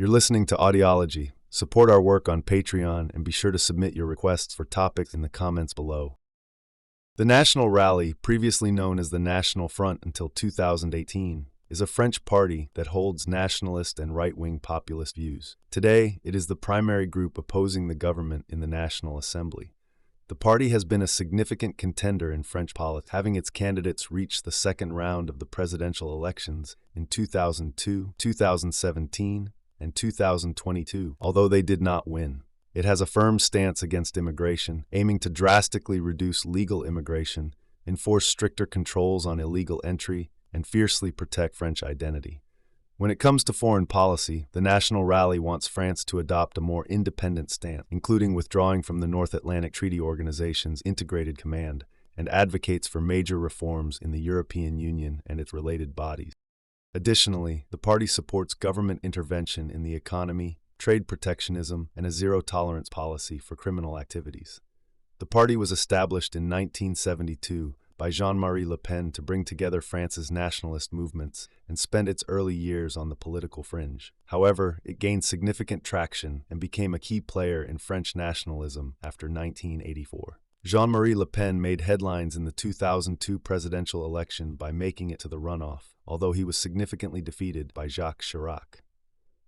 You're listening to Ideology. Support our work on Patreon and be sure to submit your requests for topics in the comments below. The National Rally, previously known as the National Front until 2018, is a French party that holds nationalist and right-wing populist views. Today, it is the primary group opposing the government in the National Assembly. The party has been a significant contender in French politics, having its candidates reach the second round of the presidential elections in 2002, 2017, and 2022, although they did not win. It has a firm stance against immigration, aiming to drastically reduce legal immigration, enforce stricter controls on illegal entry, and fiercely protect French identity. When it comes to foreign policy, the National Rally wants France to adopt a more independent stance, including withdrawing from the North Atlantic Treaty Organization's Integrated Command, and advocates for major reforms in the European Union and its related bodies. Additionally, the party supports government intervention in the economy, trade protectionism, and a zero-tolerance policy for criminal activities. The party was established in 1972 by Jean-Marie Le Pen to bring together France's nationalist movements and spent its early years on the political fringe. However, it gained significant traction and became a key player in French nationalism after 1984. Jean-Marie Le Pen made headlines in the 2002 presidential election by making it to the runoff, although he was significantly defeated by Jacques Chirac.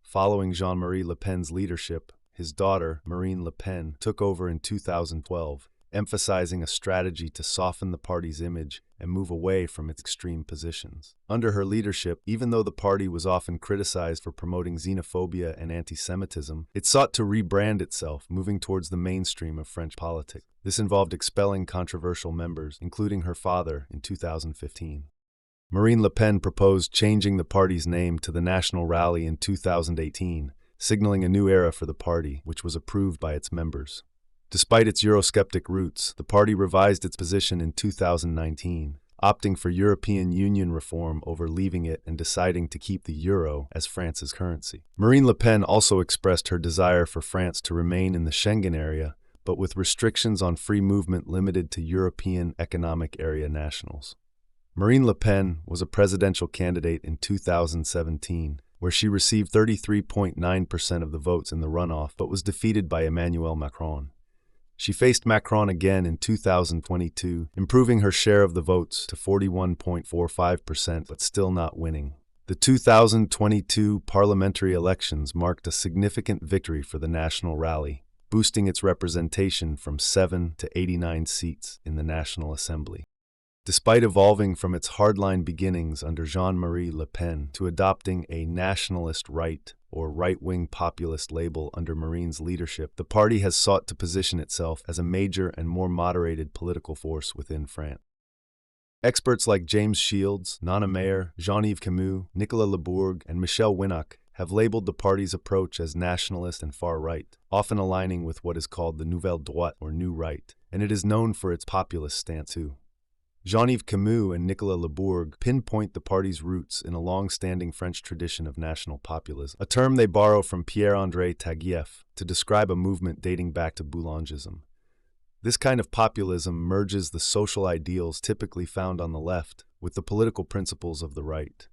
Following Jean-Marie Le Pen's leadership, his daughter, Marine Le Pen, took over in 2012, emphasizing a strategy to soften the party's image and move away from its extreme positions. Under her leadership, even though the party was often criticized for promoting xenophobia and anti-Semitism, it sought to rebrand itself, moving towards the mainstream of French politics. This involved expelling controversial members, including her father, in 2015. Marine Le Pen proposed changing the party's name to the National Rally in 2018, signaling a new era for the party, which was approved by its members. Despite its Eurosceptic roots, the party revised its position in 2019, opting for European Union reform over leaving it and deciding to keep the euro as France's currency. Marine Le Pen also expressed her desire for France to remain in the Schengen area, but with restrictions on free movement limited to European Economic Area nationals. Marine Le Pen was a presidential candidate in 2017, where she received 33.9% of the votes in the runoff but was defeated by Emmanuel Macron. She faced Macron again in 2022, improving her share of the votes to 41.45% but still not winning. The 2022 parliamentary elections marked a significant victory for the National Rally, boosting its representation from 7 to 89 seats in the National Assembly. Despite evolving from its hardline beginnings under Jean-Marie Le Pen to adopting a nationalist right or right-wing populist label under Marine's leadership, the party has sought to position itself as a major and more moderated political force within France. Experts like James Shields, Nana Mayer, Jean-Yves Camus, Nicolas Labourg, and Michel Winnock have labeled the party's approach as nationalist and far-right, often aligning with what is called the Nouvelle Droite or New Right, and it is known for its populist stance too. Jean-Yves Camus and Nicolas Labourg pinpoint the party's roots in a long-standing French tradition of national populism, a term they borrow from Pierre-André Taguieff to describe a movement dating back to Boulangism. This kind of populism merges the social ideals typically found on the left with the political principles of the right,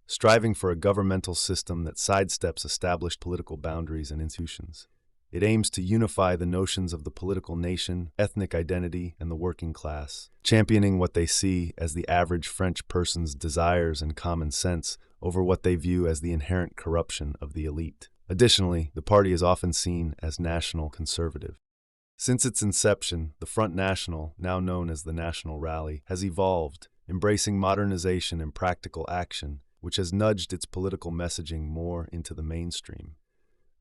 striving for a governmental system that sidesteps established political boundaries and institutions. It aims to unify the notions of the political nation, ethnic identity, and the working class, championing what they see as the average French person's desires and common sense over what they view as the inherent corruption of the elite. Additionally, the party is often seen as national conservative. Since its inception, the Front National, now known as the National Rally, has evolved, embracing modernization and practical action, which has nudged its political messaging more into the mainstream.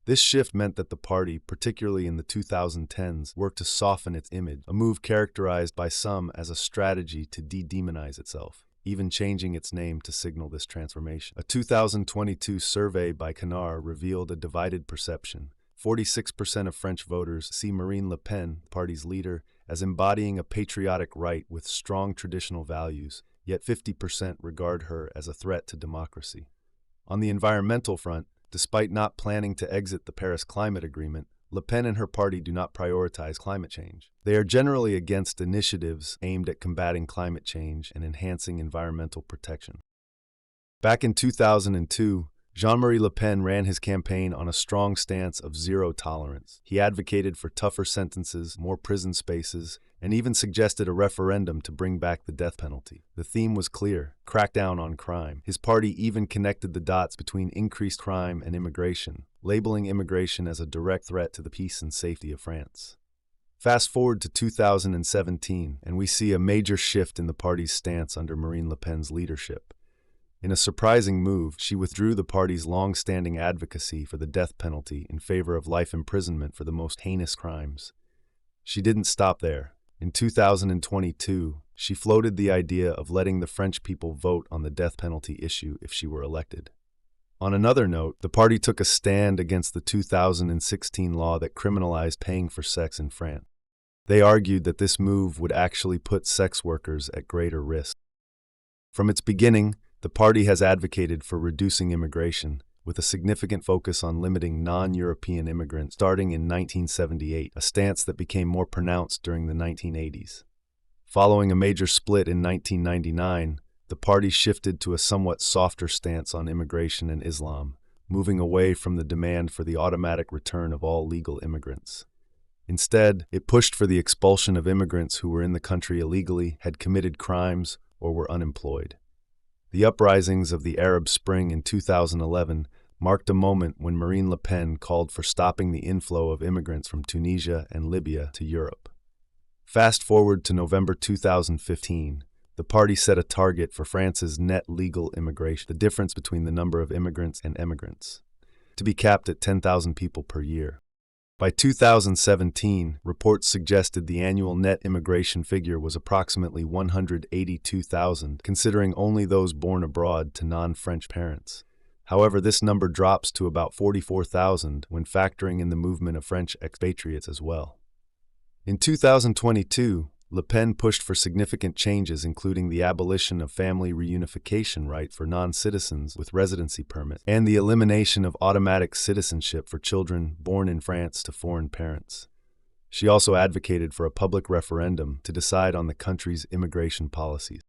This shift meant that the party, particularly in the 2010s, worked to soften its image, a move characterized by some as a strategy to de-demonize itself, even changing its name to signal this transformation. A 2022 survey by Canard revealed a divided perception. 46% of French voters see Marine Le Pen, the party's leader, as embodying a patriotic right with strong traditional values, yet 50% regard her as a threat to democracy. On the environmental front, despite not planning to exit the Paris Climate Agreement, Le Pen and her party do not prioritize climate change. They are generally against initiatives aimed at combating climate change and enhancing environmental protection. Back in 2002, Jean-Marie Le Pen ran his campaign on a strong stance of zero tolerance. He advocated for tougher sentences, more prison spaces, and even suggested a referendum to bring back the death penalty. The theme was clear: crack down on crime. His party even connected the dots between increased crime and immigration, labeling immigration as a direct threat to the peace and safety of France. Fast forward to 2017, and we see a major shift in the party's stance under Marine Le Pen's leadership. In a surprising move, she withdrew the party's long-standing advocacy for the death penalty in favor of life imprisonment for the most heinous crimes. She didn't stop there. In 2022, she floated the idea of letting the French people vote on the death penalty issue if she were elected. On another note, the party took a stand against the 2016 law that criminalized paying for sex in France. They argued that this move would actually put sex workers at greater risk. From its beginning, the party has advocated for reducing immigration, with a significant focus on limiting non-European immigrants starting in 1978, a stance that became more pronounced during the 1980s. Following a major split in 1999, the party shifted to a somewhat softer stance on immigration and Islam, moving away from the demand for the automatic return of all legal immigrants. Instead, it pushed for the expulsion of immigrants who were in the country illegally, had committed crimes, or were unemployed. The uprisings of the Arab Spring in 2011 marked a moment when Marine Le Pen called for stopping the inflow of immigrants from Tunisia and Libya to Europe. Fast forward to November 2015, the party set a target for France's net legal immigration, the difference between the number of immigrants and emigrants, to be capped at 10,000 people per year. By 2017, reports suggested the annual net immigration figure was approximately 182,000, considering only those born abroad to non-French parents. However, this number drops to about 44,000 when factoring in the movement of French expatriates as well. In 2022, Le Pen pushed for significant changes, including the abolition of family reunification right for non-citizens with residency permits and the elimination of automatic citizenship for children born in France to foreign parents. She also advocated for a public referendum to decide on the country's immigration policies.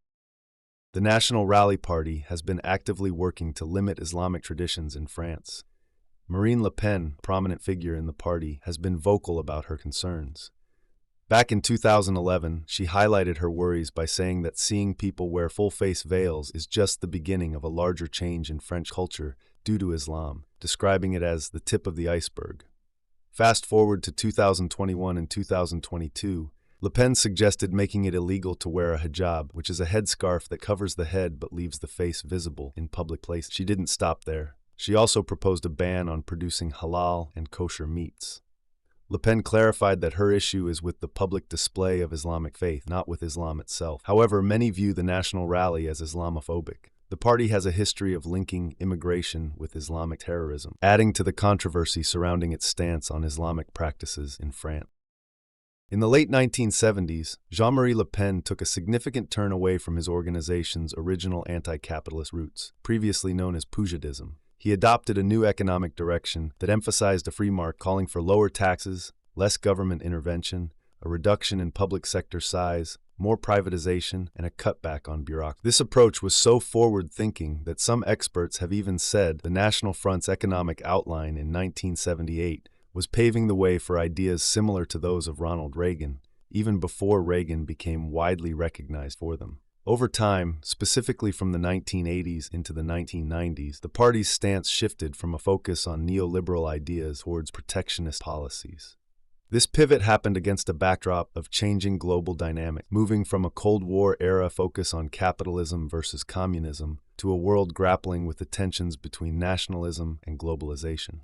The National Rally Party has been actively working to limit Islamic traditions in France. Marine Le Pen, a prominent figure in the party, has been vocal about her concerns. Back in 2011, she highlighted her worries by saying that seeing people wear full-face veils is just the beginning of a larger change in French culture due to Islam, describing it as the tip of the iceberg. Fast forward to 2021 and 2022, Le Pen suggested making it illegal to wear a hijab, which is a headscarf that covers the head but leaves the face visible in public places. She didn't stop there. She also proposed a ban on producing halal and kosher meats. Le Pen clarified that her issue is with the public display of Islamic faith, not with Islam itself. However, many view the National Rally as Islamophobic. The party has a history of linking immigration with Islamic terrorism, adding to the controversy surrounding its stance on Islamic practices in France. In the late 1970s, Jean-Marie Le Pen took a significant turn away from his organization's original anti-capitalist roots, previously known as Poujadism. He adopted a new economic direction that emphasized a free market, calling for lower taxes, less government intervention, a reduction in public sector size, more privatization, and a cutback on bureaucracy. This approach was so forward-thinking that some experts have even said the National Front's economic outline in 1978 was paving the way for ideas similar to those of Ronald Reagan, even before Reagan became widely recognized for them. Over time, specifically from the 1980s into the 1990s, the party's stance shifted from a focus on neoliberal ideas towards protectionist policies. This pivot happened against a backdrop of changing global dynamics, moving from a Cold War-era focus on capitalism versus communism to a world grappling with the tensions between nationalism and globalization.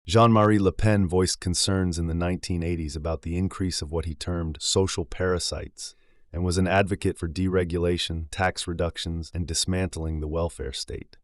Jean-Marie Le Pen voiced concerns in the 1980s about the increase of what he termed social parasites, and was an advocate for deregulation, tax reductions, and dismantling the welfare state.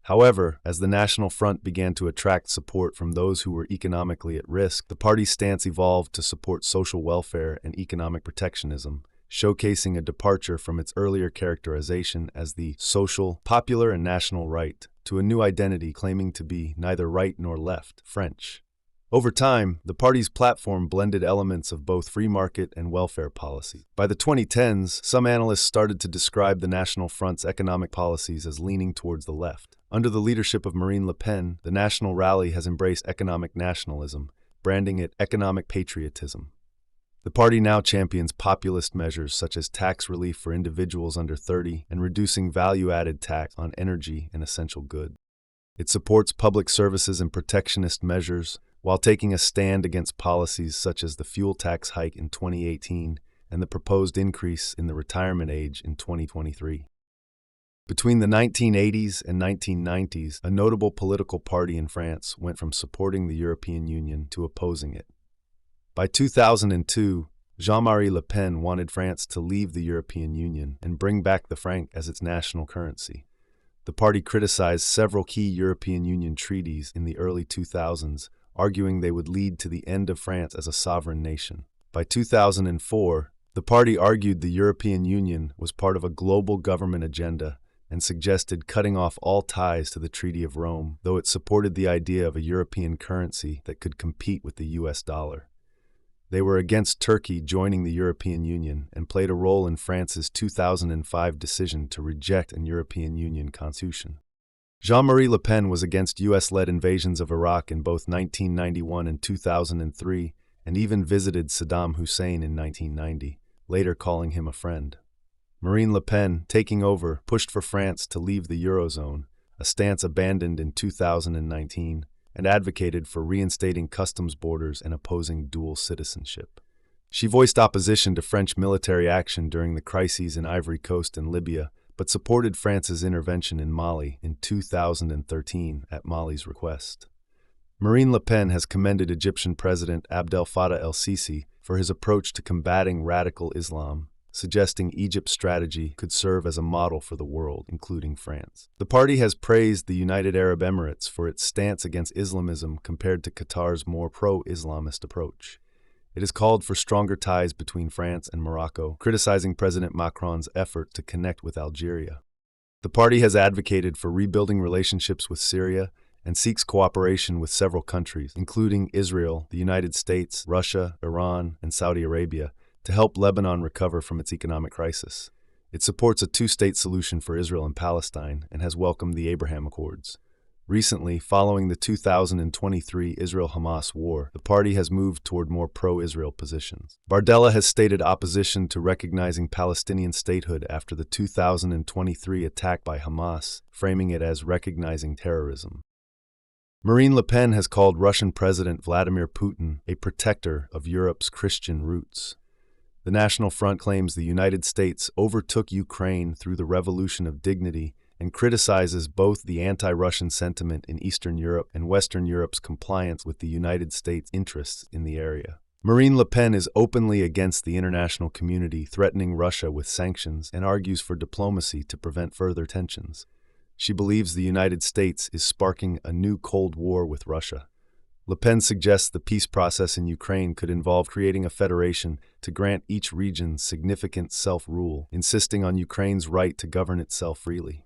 However, as the National Front began to attract support from those who were economically at risk, the party's stance evolved to support social welfare and economic protectionism, showcasing a departure from its earlier characterization as the social, popular, and national right to a new identity claiming to be neither right nor left, French. Over time, the party's platform blended elements of both free market and welfare policy. By the 2010s, some analysts started to describe the National Front's economic policies as leaning towards the left. Under the leadership of Marine Le Pen, the National Rally has embraced economic nationalism, branding it economic patriotism. The party now champions populist measures such as tax relief for individuals under 30 and reducing value-added tax on energy and essential goods. It supports public services and protectionist measures, while taking a stand against policies such as the fuel tax hike in 2018 and the proposed increase in the retirement age in 2023. Between the 1980s and 1990s, a notable political party in France went from supporting the European Union to opposing it. By 2002, Jean-Marie Le Pen wanted France to leave the European Union and bring back the franc as its national currency. The party criticized several key European Union treaties in the early 2000s, arguing they would lead to the end of France as a sovereign nation. By 2004, the party argued the European Union was part of a global government agenda and suggested cutting off all ties to the Treaty of Rome, though it supported the idea of a European currency that could compete with the US dollar. They were against Turkey joining the European Union and played a role in France's 2005 decision to reject an European Union constitution. Jean-Marie Le Pen was against US-led invasions of Iraq in both 1991 and 2003, and even visited Saddam Hussein in 1990, later calling him a friend. Marine Le Pen, taking over, pushed for France to leave the Eurozone, a stance abandoned in 2019, and advocated for reinstating customs borders and opposing dual citizenship. She voiced opposition to French military action during the crises in Ivory Coast and Libya, but supported France's intervention in Mali in 2013 at Mali's request. Marine Le Pen has commended Egyptian President Abdel Fattah el-Sisi for his approach to combating radical Islam, suggesting Egypt's strategy could serve as a model for the world, including France. The party has praised the United Arab Emirates for its stance against Islamism compared to Qatar's more pro-Islamist approach. It has called for stronger ties between France and Morocco, criticizing President Macron's effort to connect with Algeria. The party has advocated for rebuilding relationships with Syria and seeks cooperation with several countries, including Israel, the United States, Russia, Iran, and Saudi Arabia, to help Lebanon recover from its economic crisis. It supports a two-state solution for Israel and Palestine and has welcomed the Abraham Accords. Recently, following the 2023 Israel-Hamas war, the party has moved toward more pro-Israel positions. Bardella has stated opposition to recognizing Palestinian statehood after the 2023 attack by Hamas, framing it as recognizing terrorism. Marine Le Pen has called Russian President Vladimir Putin a protector of Europe's Christian roots. The National Front claims the United States overtook Ukraine through the Revolution of Dignity and criticizes both the anti-Russian sentiment in Eastern Europe and Western Europe's compliance with the United States' interests in the area. Marine Le Pen is openly against the international community threatening Russia with sanctions and argues for diplomacy to prevent further tensions. She believes the United States is sparking a new Cold War with Russia. Le Pen suggests the peace process in Ukraine could involve creating a federation to grant each region significant self-rule, insisting on Ukraine's right to govern itself freely.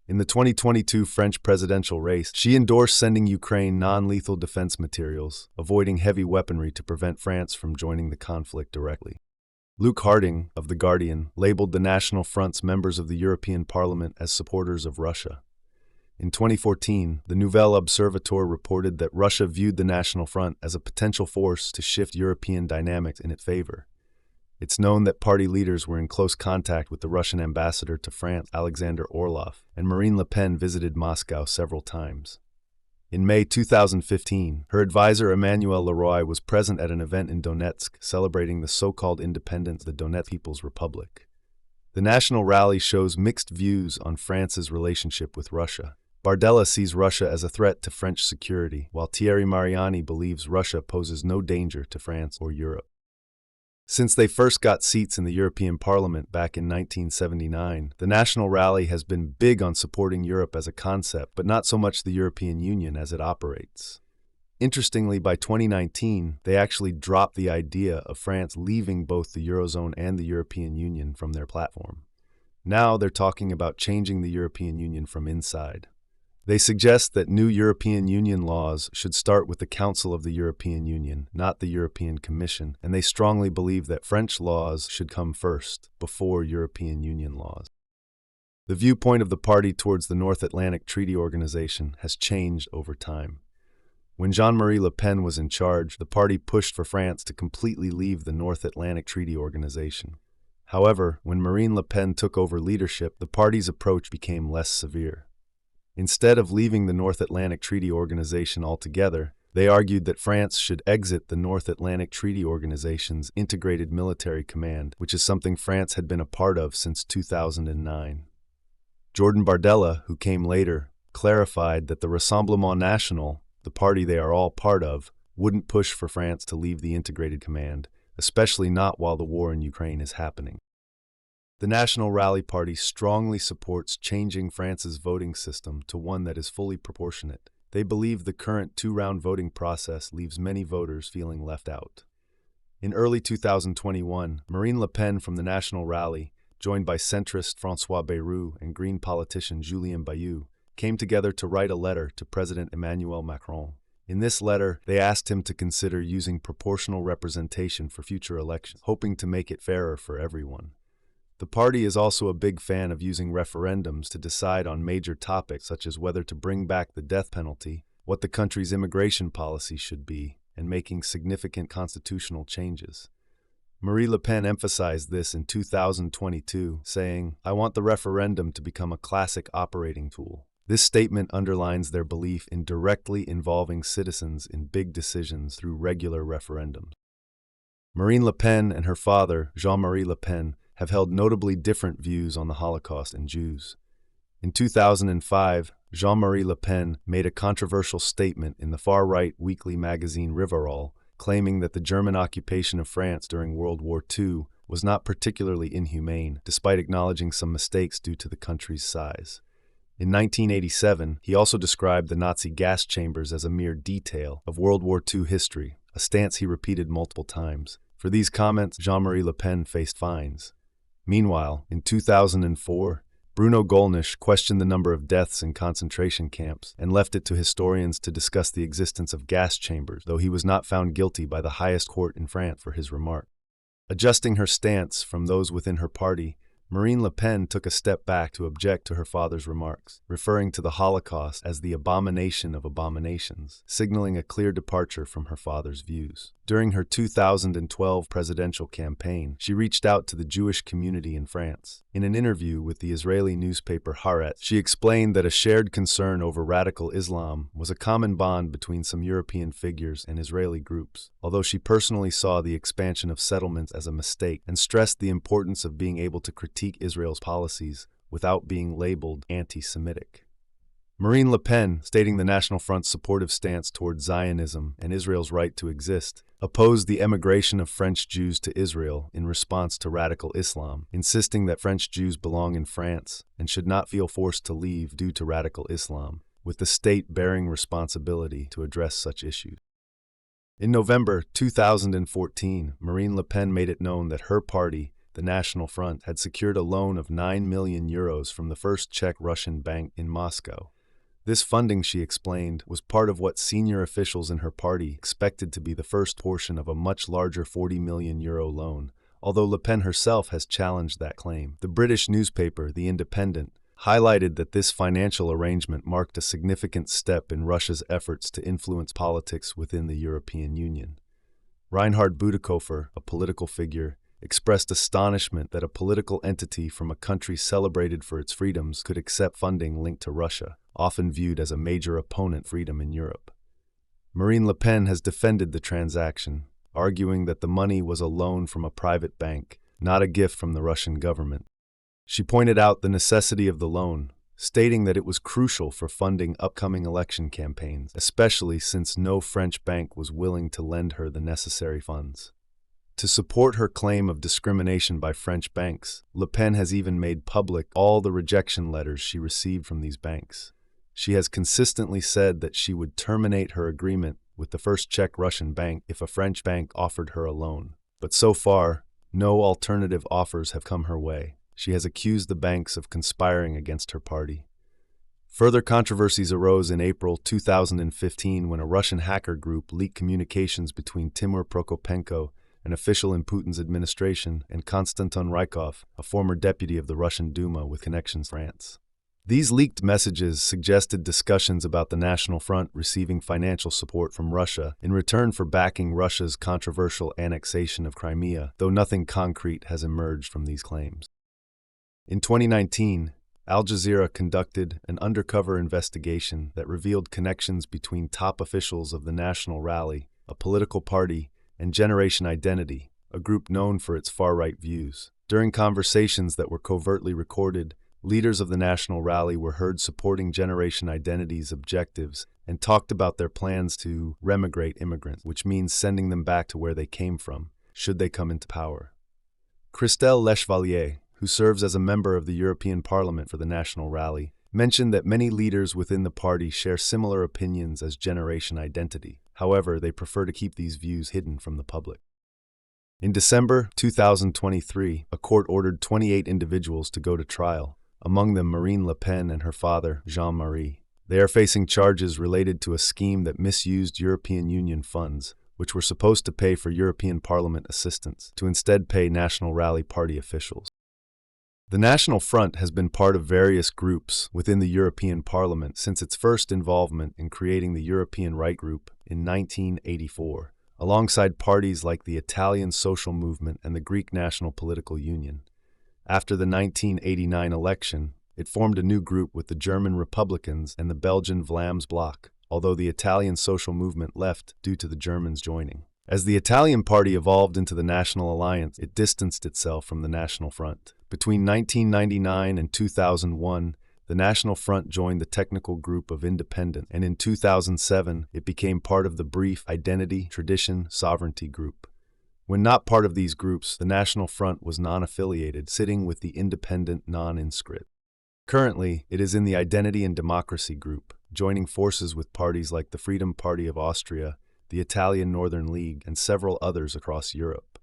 In the 2022 French presidential race, she endorsed sending Ukraine non-lethal defense materials, avoiding heavy weaponry to prevent France from joining the conflict directly. Luc Harding, of The Guardian, labeled the National Front's members of the European Parliament as supporters of Russia. In 2014, the Nouvel Observateur reported that Russia viewed the National Front as a potential force to shift European dynamics in its favor. It's known that party leaders were in close contact with the Russian ambassador to France, Alexander Orlov, and Marine Le Pen visited Moscow several times. In May 2015, her advisor Emmanuel Leroy was present at an event in Donetsk celebrating the so-called independence of the Donetsk People's Republic. The National Rally shows mixed views on France's relationship with Russia. Bardella sees Russia as a threat to French security, while Thierry Mariani believes Russia poses no danger to France or Europe. Since they first got seats in the European Parliament back in 1979, the National Rally has been big on supporting Europe as a concept, but not so much the European Union as it operates. Interestingly, by 2019, they actually dropped the idea of France leaving both the Eurozone and the European Union from their platform. Now they're talking about changing the European Union from inside. They suggest that new European Union laws should start with the Council of the European Union, not the European Commission, and they strongly believe that French laws should come first, before European Union laws. The viewpoint of the party towards the North Atlantic Treaty Organization has changed over time. When Jean-Marie Le Pen was in charge, the party pushed for France to completely leave the North Atlantic Treaty Organization. However, when Marine Le Pen took over leadership, the party's approach became less severe. Instead of leaving the North Atlantic Treaty Organization altogether, they argued that France should exit the North Atlantic Treaty Organization's Integrated Military Command, which is something France had been a part of since 2009. Jordan Bardella, who came later, clarified that the Rassemblement National, the party they are all part of, wouldn't push for France to leave the Integrated Command, especially not while the war in Ukraine is happening. The National Rally Party strongly supports changing France's voting system to one that is fully proportionate. They believe the current two-round voting process leaves many voters feeling left out. In early 2021, Marine Le Pen from the National Rally, joined by centrist François Bayrou and Green politician Julien Bayou, came together to write a letter to President Emmanuel Macron. In this letter, they asked him to consider using proportional representation for future elections, hoping to make it fairer for everyone. The party is also a big fan of using referendums to decide on major topics such as whether to bring back the death penalty, what the country's immigration policy should be, and making significant constitutional changes. Marie Le Pen emphasized this in 2022, saying, "I want the referendum to become a classic operating tool." This statement underlines their belief in directly involving citizens in big decisions through regular referendums. Marine Le Pen and her father, Jean-Marie Le Pen, have held notably different views on the Holocaust and Jews. In 2005, Jean-Marie Le Pen made a controversial statement in the far-right weekly magazine Rivarol, claiming that the German occupation of France during World War II was not particularly inhumane, despite acknowledging some mistakes due to the country's size. In 1987, he also described the Nazi gas chambers as a mere detail of World War II history, a stance he repeated multiple times. For these comments, Jean-Marie Le Pen faced fines. Meanwhile, in 2004, Bruno Gollnisch questioned the number of deaths in concentration camps and left it to historians to discuss the existence of gas chambers, though he was not found guilty by the highest court in France for his remark. Adjusting her stance from those within her party, Marine Le Pen took a step back to object to her father's remarks, referring to the Holocaust as the abomination of abominations, signaling a clear departure from her father's views. During her 2012 presidential campaign, she reached out to the Jewish community in France. In an interview with the Israeli newspaper Haaretz, she explained that a shared concern over radical Islam was a common bond between some European figures and Israeli groups, although she personally saw the expansion of settlements as a mistake and stressed the importance of being able to critique Israel's policies without being labeled anti-Semitic. Marine Le Pen, stating the National Front's supportive stance towards Zionism and Israel's right to exist, opposed the emigration of French Jews to Israel in response to radical Islam, insisting that French Jews belong in France and should not feel forced to leave due to radical Islam, with the state bearing responsibility to address such issues. In November 2014, Marine Le Pen made it known that her party, the National Front, had secured a loan of 9 million euros from the first Czech-Russian bank in Moscow. This funding, she explained, was part of what senior officials in her party expected to be the first portion of a much larger 40 million euro loan, although Le Pen herself has challenged that claim. The British newspaper, The Independent, highlighted that this financial arrangement marked a significant step in Russia's efforts to influence politics within the European Union. Reinhard Bütikofer, a political figure, expressed astonishment that a political entity from a country celebrated for its freedoms could accept funding linked to Russia, often viewed as a major opponent of freedom in Europe. Marine Le Pen has defended the transaction, arguing that the money was a loan from a private bank, not a gift from the Russian government. She pointed out the necessity of the loan, stating that it was crucial for funding upcoming election campaigns, especially since no French bank was willing to lend her the necessary funds. To support her claim of discrimination by French banks, Le Pen has even made public all the rejection letters she received from these banks. She has consistently said that she would terminate her agreement with the first Czech-Russian bank if a French bank offered her a loan. But so far, no alternative offers have come her way. She has accused the banks of conspiring against her party. Further controversies arose in April 2015 when a Russian hacker group leaked communications between Timur Prokopenko, an official in Putin's administration, and Konstantin Rykov, a former deputy of the Russian Duma with connections to France. These leaked messages suggested discussions about the National Front receiving financial support from Russia in return for backing Russia's controversial annexation of Crimea, though nothing concrete has emerged from these claims. In 2019, Al Jazeera conducted an undercover investigation that revealed connections between top officials of the National Rally, a political party, and Generation Identity, a group known for its far-right views. During conversations that were covertly recorded, leaders of the National Rally were heard supporting Generation Identity's objectives and talked about their plans to remigrate immigrants, which means sending them back to where they came from, should they come into power. Christelle Lechevalier, who serves as a member of the European Parliament for the National Rally, mentioned that many leaders within the party share similar opinions as Generation Identity. However, they prefer to keep these views hidden from the public. In December 2023, a court ordered 28 individuals to go to trial, among them Marine Le Pen and her father, Jean-Marie. They are facing charges related to a scheme that misused European Union funds, which were supposed to pay for European Parliament assistance, to instead pay National Rally Party officials. The National Front has been part of various groups within the European Parliament since its first involvement in creating the European Right Group in 1984, alongside parties like the Italian Social Movement and the Greek National Political Union. After the 1989 election, it formed a new group with the German Republicans and the Belgian Vlaams Bloc, although the Italian Social Movement left due to the Germans joining. As the Italian party evolved into the National Alliance, it distanced itself from the National Front. Between 1999 and 2001, the National Front joined the Technical Group of Independent, and in 2007, it became part of the brief Identity, Tradition, Sovereignty group. When not part of these groups, the National Front was non-affiliated, sitting with the Independent non-inscrit. Currently, it is in the Identity and Democracy group, joining forces with parties like the Freedom Party of Austria, the Italian Northern League, and several others across Europe.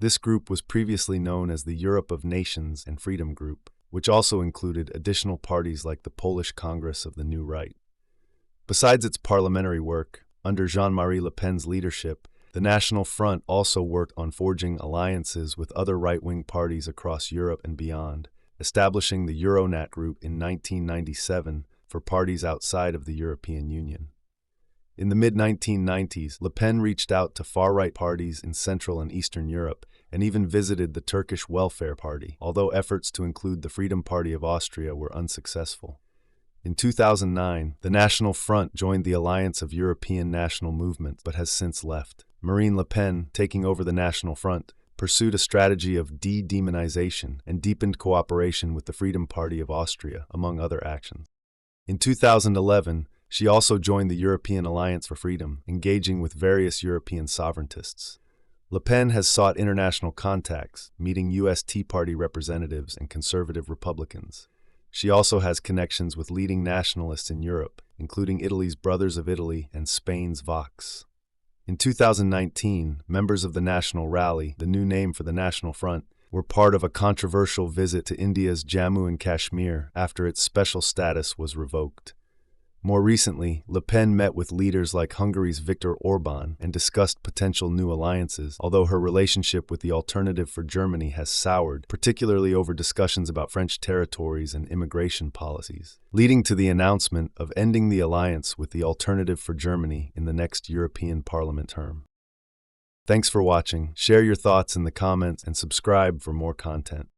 This group was previously known as the Europe of Nations and Freedom Group, which also included additional parties like the Polish Congress of the New Right. Besides its parliamentary work, under Jean-Marie Le Pen's leadership, the National Front also worked on forging alliances with other right-wing parties across Europe and beyond, establishing the Euronat Group in 1997 for parties outside of the European Union. In the mid-1990s, Le Pen reached out to far-right parties in Central and Eastern Europe and even visited the Turkish Welfare Party, although efforts to include the Freedom Party of Austria were unsuccessful. In 2009, the National Front joined the Alliance of European National Movements but has since left. Marine Le Pen, taking over the National Front, pursued a strategy of de-demonization and deepened cooperation with the Freedom Party of Austria, among other actions. In 2011, she also joined the European Alliance for Freedom, engaging with various European sovereigntists. Le Pen has sought international contacts, meeting U.S. Tea Party representatives and conservative Republicans. She also has connections with leading nationalists in Europe, including Italy's Brothers of Italy and Spain's Vox. In 2019, members of the National Rally, the new name for the National Front, were part of a controversial visit to India's Jammu and Kashmir after its special status was revoked. More recently, Le Pen met with leaders like Hungary's Viktor Orbán and discussed potential new alliances, although her relationship with the Alternative for Germany has soured, particularly over discussions about French territories and immigration policies, leading to the announcement of ending the alliance with the Alternative for Germany in the next European Parliament term. Thanks for watching. Share your thoughts in the comments and subscribe for more content.